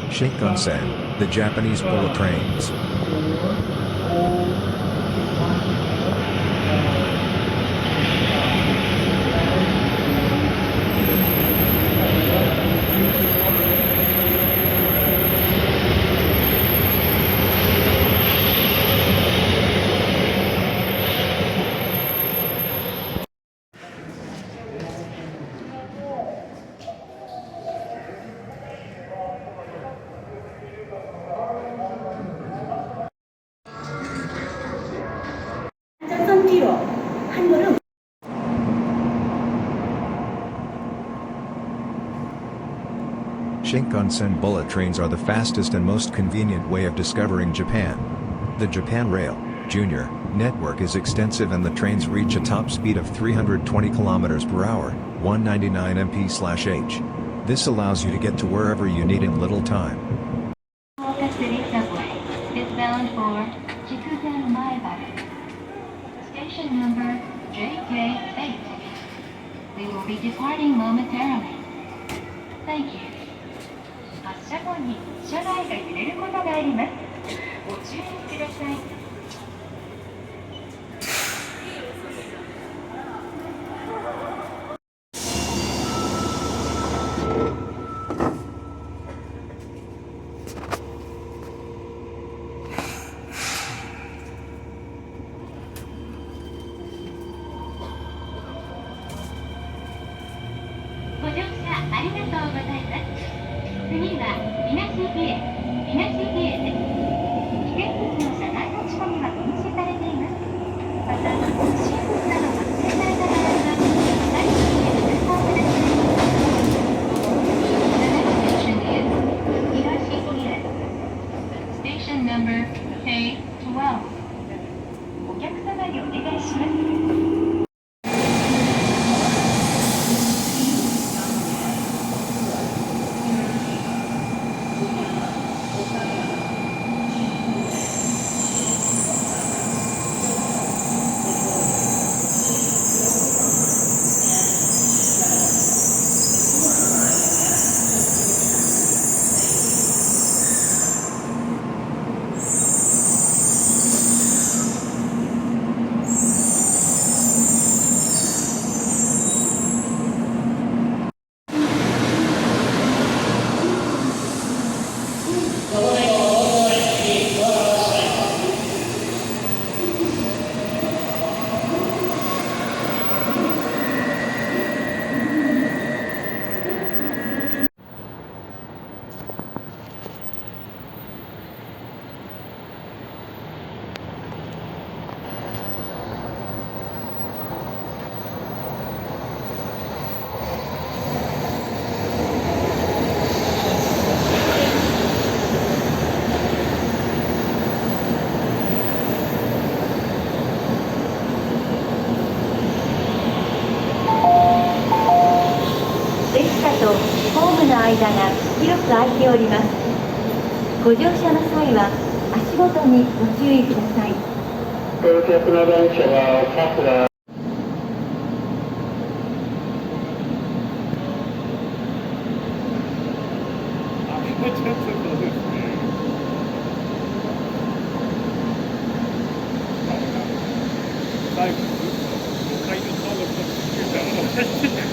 Shinkansen, the Japanese bullet trains. Shinkansen bullet trains are the fastest and most convenient way of discovering Japan. The Japan Rail, Junior, network is extensive and the trains reach a top speed of 320 km per hour, 199 mph. This allows you to get to wherever you need in little time. Fukuoka City Subway is bound for Shinkansen Maebaru. Station number JK8. We will be departing momentarily. Thank you. 発車後に車内が揺れることがあります。ご注意ください。ご乗車ありがとうございます。次は東比叡です。危険物の車内持ち込みは禁止されています。また、不審物など発生された場合は、係員へ通報ください。The next station is 東比叡。Station number K12。お客様にお願いします。ホームの間が広く空いております。ご乗車の際は足元にご注意ください。乗客の電車は各段最後に5階の顔がつけたら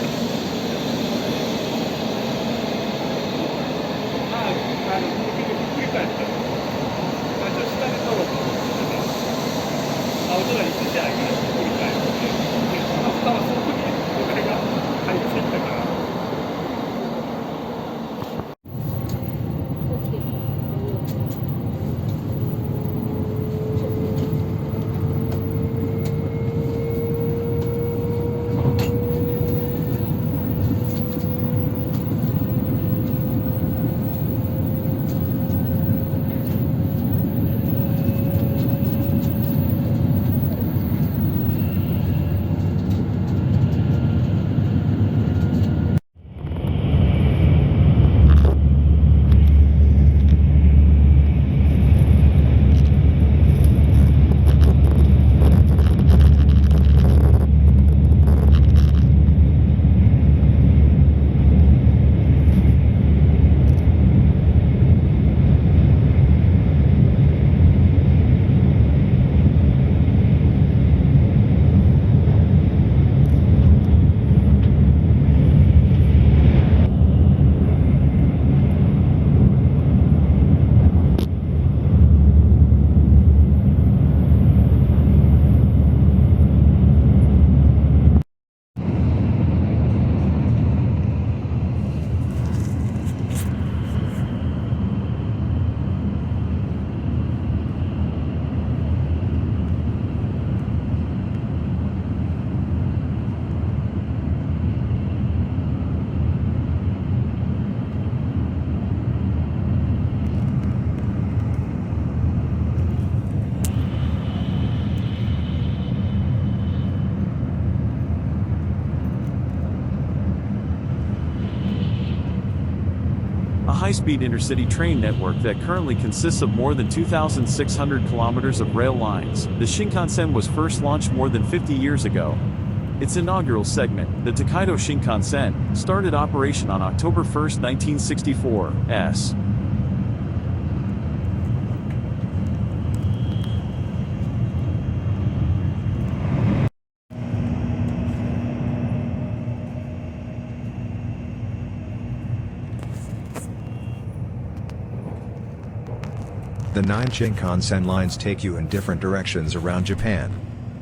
high-speed intercity train network that currently consists of more than 2,600 kilometers of rail lines. The Shinkansen was first launched more than 50 years ago. Its inaugural segment, the Tokaido Shinkansen, started operation on October 1, 1964. The 9 Shinkansen lines take you in different directions around Japan.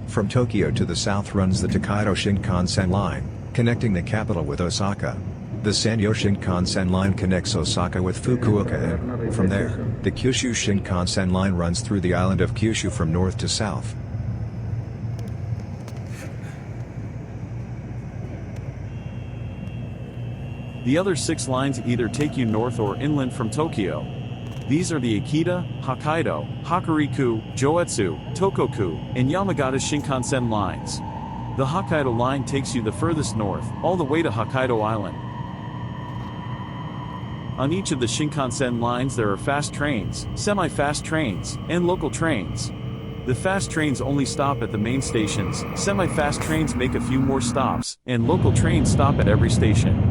From Tokyo to the south runs the Tokaido Shinkansen line, connecting the capital with Osaka. The Sanyo Shinkansen line connects Osaka with Fukuoka, and, from there, the Kyushu Shinkansen line runs through the island of Kyushu from north to south. The other 6 lines either take you north or inland from Tokyo. These are the Akita, Hokkaido, Hokuriku, Joetsu, Tokoku, and Yamagata Shinkansen lines. The Hokkaido line takes you the furthest north, all the way to Hokkaido Island. On each of the Shinkansen lines there are fast trains, semi-fast trains, and local trains. The fast trains only stop at the main stations, semi-fast trains make a few more stops, and local trains stop at every station.